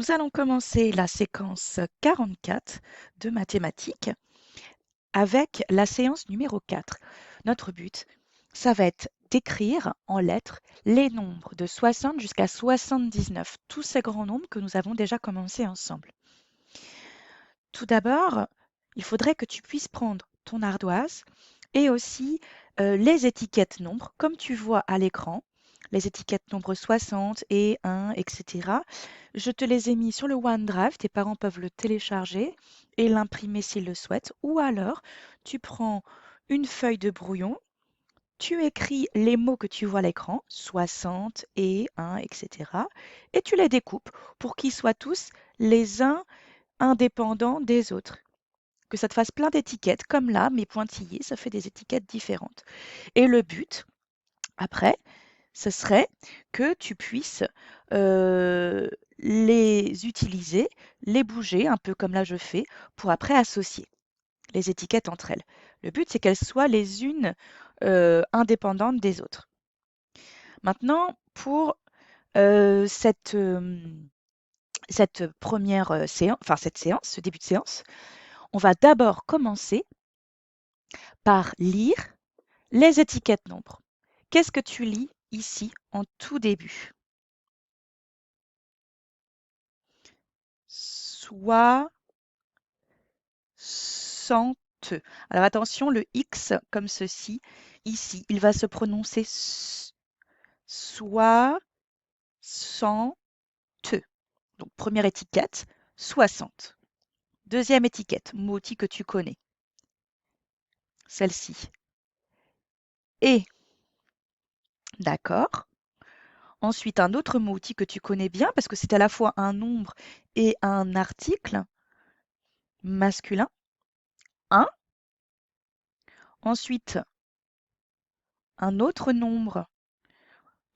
Nous allons commencer la séquence 44 de mathématiques avec la séance numéro 4. Notre but, ça va être d'écrire en lettres les nombres de 60 jusqu'à 79, tous ces grands nombres que nous avons déjà commencé ensemble. Tout d'abord, il faudrait que tu puisses prendre ton ardoise et aussi les étiquettes nombres, comme tu vois à l'écran, les étiquettes nombres 60 et 1, etc. Je te les ai mis sur le OneDrive, tes parents peuvent le télécharger et l'imprimer s'ils le souhaitent. Ou alors, tu prends une feuille de brouillon, tu écris les mots que tu vois à l'écran, 60 et 1, etc. Et tu les découpes pour qu'ils soient tous les uns indépendants des autres. Que ça te fasse plein d'étiquettes, comme là, mes pointillés, ça fait des étiquettes différentes. Et le but, après, ce serait que tu puisses les utiliser, les bouger, un peu comme là je fais, pour après associer les étiquettes entre elles. Le but, c'est qu'elles soient les unes indépendantes des autres. Maintenant, pour cette première séance, enfin cette séance, ce début de séance, on va d'abord commencer par lire les étiquettes nombres. Qu'est-ce que tu lis ici en tout début? Soixante. Alors attention, le X comme ceci, ici, il va se prononcer S. Soixante. Donc première étiquette, 60. Deuxième étiquette, mot outil que tu connais. Celle-ci. Et, d'accord. Ensuite, un autre mot outil que tu connais bien parce que c'est à la fois un nombre et un article masculin. Un. Ensuite, un autre nombre.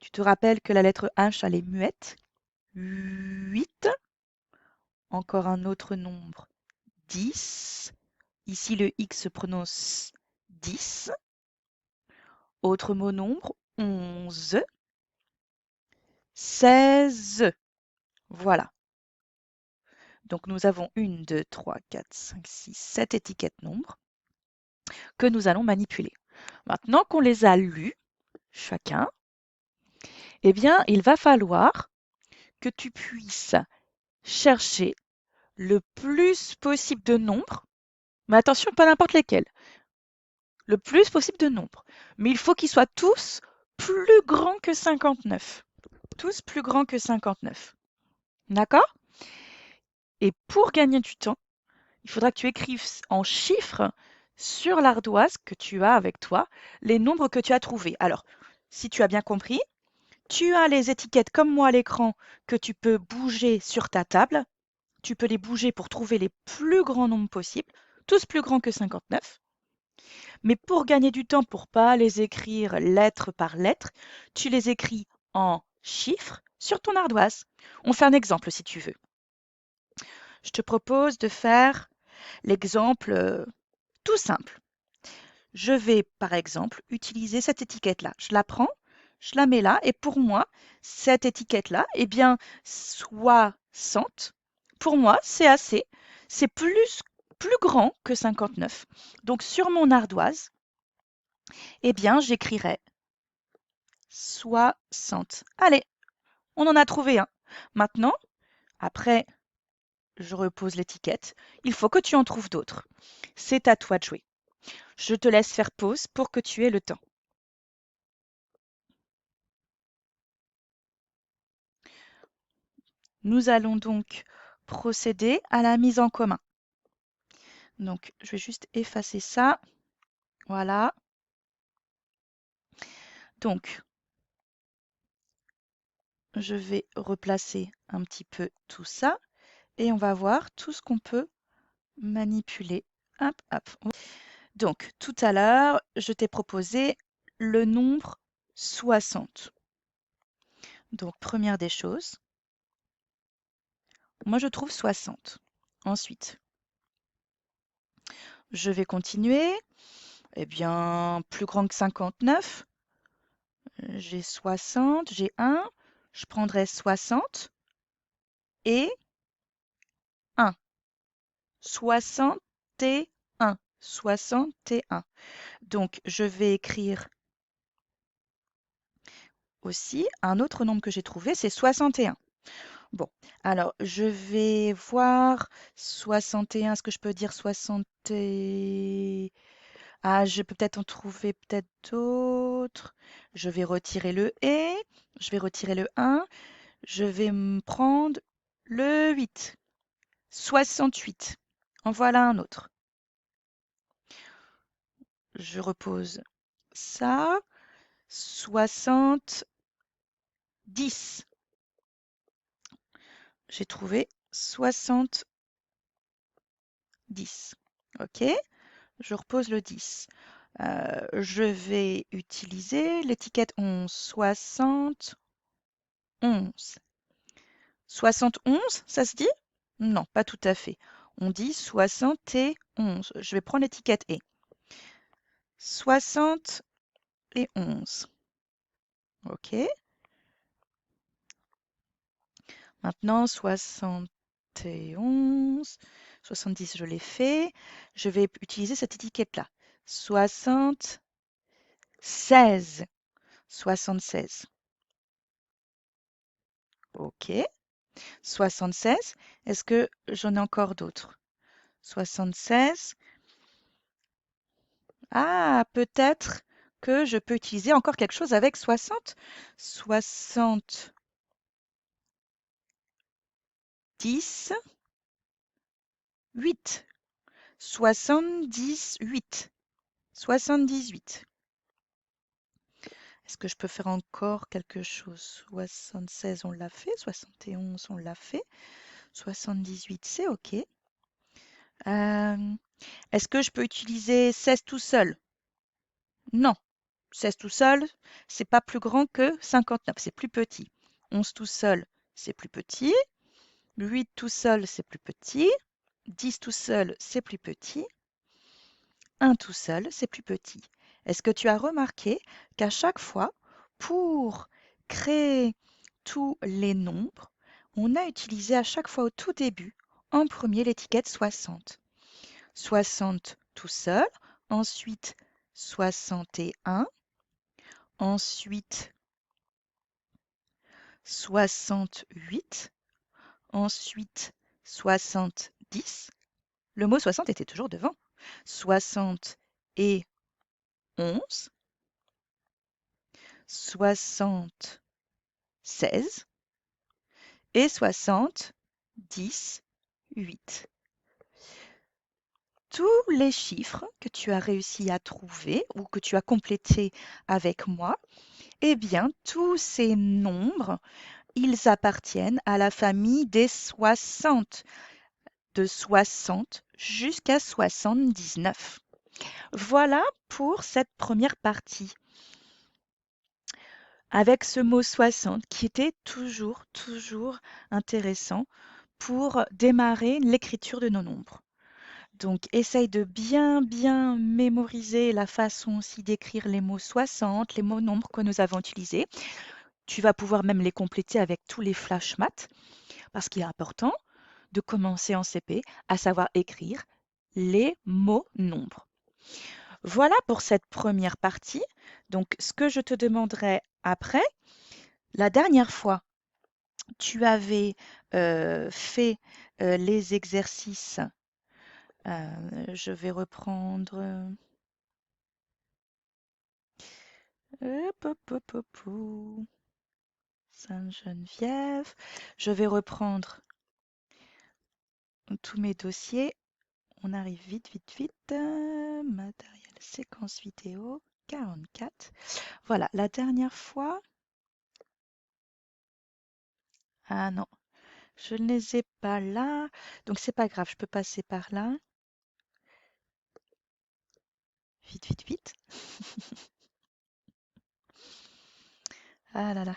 Tu te rappelles que la lettre H, elle est muette. 8. Encore un autre nombre. 10. Ici, le X se prononce 10. Autre mot nombre. 11. 16. Voilà. Donc, nous avons 1, 2, 3, 4, 5, 6, 7 étiquettes nombres que nous allons manipuler. Maintenant qu'on les a lus, chacun, eh bien, il va falloir que tu puisses chercher le plus possible de nombres, mais attention, pas n'importe lesquels, le plus possible de nombres. Mais il faut qu'ils soient tous plus grands que 59. Tous plus grands que 59. D'accord? Et pour gagner du temps, il faudra que tu écrives en chiffres sur l'ardoise que tu as avec toi les nombres que tu as trouvés. Alors, si tu as bien compris, tu as les étiquettes comme moi à l'écran que tu peux bouger sur ta table. Tu peux les bouger pour trouver les plus grands nombres possibles, tous plus grands que 59. Mais pour gagner du temps, pour pas les écrire lettre par lettre, tu les écris en chiffres sur ton ardoise. On fait un exemple si tu veux. Je te propose de faire l'exemple tout simple. Je vais, par exemple, utiliser cette étiquette-là. Je la prends, je la mets là, et pour moi, cette étiquette-là, eh bien, 60, pour moi, c'est assez. C'est plus grand que 59. Donc, sur mon ardoise, eh bien, j'écrirai 60. Allez, on en a trouvé un. Maintenant, après, je repose l'étiquette. Il faut que tu en trouves d'autres. C'est à toi de jouer. Je te laisse faire pause pour que tu aies le temps. Nous allons donc procéder à la mise en commun. Donc, je vais juste effacer ça. Voilà. Donc, je vais replacer un petit peu tout ça et on va voir tout ce qu'on peut manipuler. Hop, hop. Donc, tout à l'heure, je t'ai proposé le nombre 60. Donc, première des choses, moi je trouve 60. Ensuite, je vais continuer. Eh bien, plus grand que 59. J'ai 60, j'ai 1. Je prendrai 60 et 61. 61. 61. Donc, je vais écrire aussi un autre nombre que j'ai trouvé, c'est 61. Bon, alors je vais voir 61. Est-ce que je peux dire 60 Ah, je peux peut-être en trouver peut-être d'autres. Je vais retirer le et, je vais retirer le 1, je vais me prendre le 8. 68. En voilà un autre. Je repose ça. 70. J'ai trouvé 70. OK? Je repose le 10. Je vais utiliser l'étiquette 11. 71. 71, ça se dit? Non, pas tout à fait. On dit 71. Je vais prendre l'étiquette et. 71. OK. Maintenant, 71. 70, je l'ai fait. Je vais utiliser cette étiquette-là. 76. 76. OK. 76. Est-ce que j'en ai encore d'autres? 76. Ah, peut-être que je peux utiliser encore quelque chose avec 60. 68. 78. 78. Est-ce que je peux faire encore quelque chose? 76, on l'a fait. 71, on l'a fait. 78, c'est OK. Est-ce que je peux utiliser 16 tout seul? Non. 16 tout seul, c'est pas plus grand que 59, c'est plus petit. 11 tout seul, c'est plus petit. 8 tout seul, c'est plus petit. 10 tout seul, c'est plus petit. 1 tout seul, c'est plus petit. Est-ce que tu as remarqué qu'à chaque fois, pour créer tous les nombres, on a utilisé à chaque fois au tout début, en premier, l'étiquette 60. 60 tout seul, ensuite 61, ensuite 68, ensuite 70. Le mot 60 était toujours devant. 71, 76 et 78. Tous les chiffres que tu as réussi à trouver ou que tu as complétés avec moi, eh bien, tous ces nombres, ils appartiennent à la famille des 60, de 60 jusqu'à 79. Voilà pour cette première partie, avec ce mot 60 qui était toujours intéressant pour démarrer l'écriture de nos nombres. Donc, essaye de bien mémoriser la façon aussi d'écrire les mots 60, les mots nombres que nous avons utilisés. Tu vas pouvoir même les compléter avec tous les flash maths, parce qu'il est important de commencer en CP à savoir écrire les mots nombres. Voilà pour cette première partie. Donc, ce que je te demanderai après, la dernière fois, tu avais fait les exercices. Je vais reprendre. Sainte-Geneviève. Je vais reprendre tous mes dossiers. On arrive vite. Matériel, séquence vidéo, 44. Voilà, la dernière fois. Ah non, je ne les ai pas là. Donc c'est pas grave, je peux passer par là. Vite. Ah là là.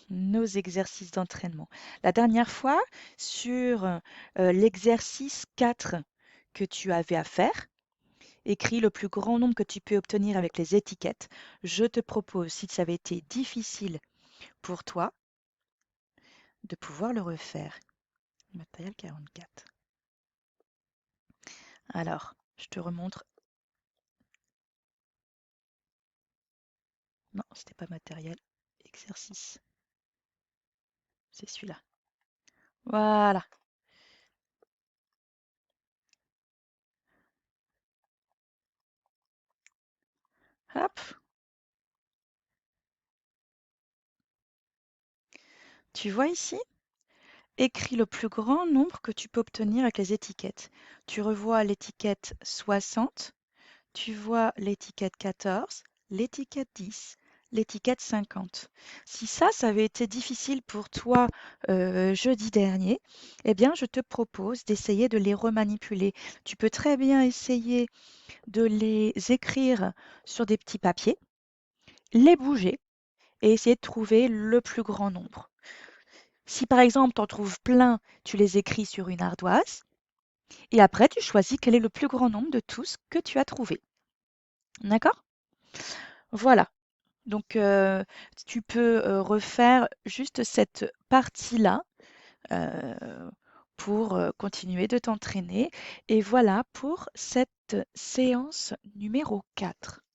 Nos exercices d'entraînement. La dernière fois, sur l'exercice 4 que tu avais à faire, écris le plus grand nombre que tu peux obtenir avec les étiquettes. Je te propose, si ça avait été difficile pour toi, de pouvoir le refaire. Matériel 44. Alors, je te remontre. Non, c'était pas matériel. Exercice. C'est celui-là. Voilà. Hop. Tu vois ici? Écris le plus grand nombre que tu peux obtenir avec les étiquettes. Tu revois l'étiquette 60, tu vois l'étiquette 14, l'étiquette 10, l'étiquette 50. Si ça avait été difficile pour toi jeudi dernier, eh bien, je te propose d'essayer de les remanipuler. Tu peux très bien essayer de les écrire sur des petits papiers, les bouger et essayer de trouver le plus grand nombre. Si par exemple tu en trouves plein, tu les écris sur une ardoise et après tu choisis quel est le plus grand nombre de tous que tu as trouvé. D'accord? Voilà. Donc tu peux refaire juste cette partie-là pour continuer de t'entraîner. Et voilà pour cette séance numéro 4.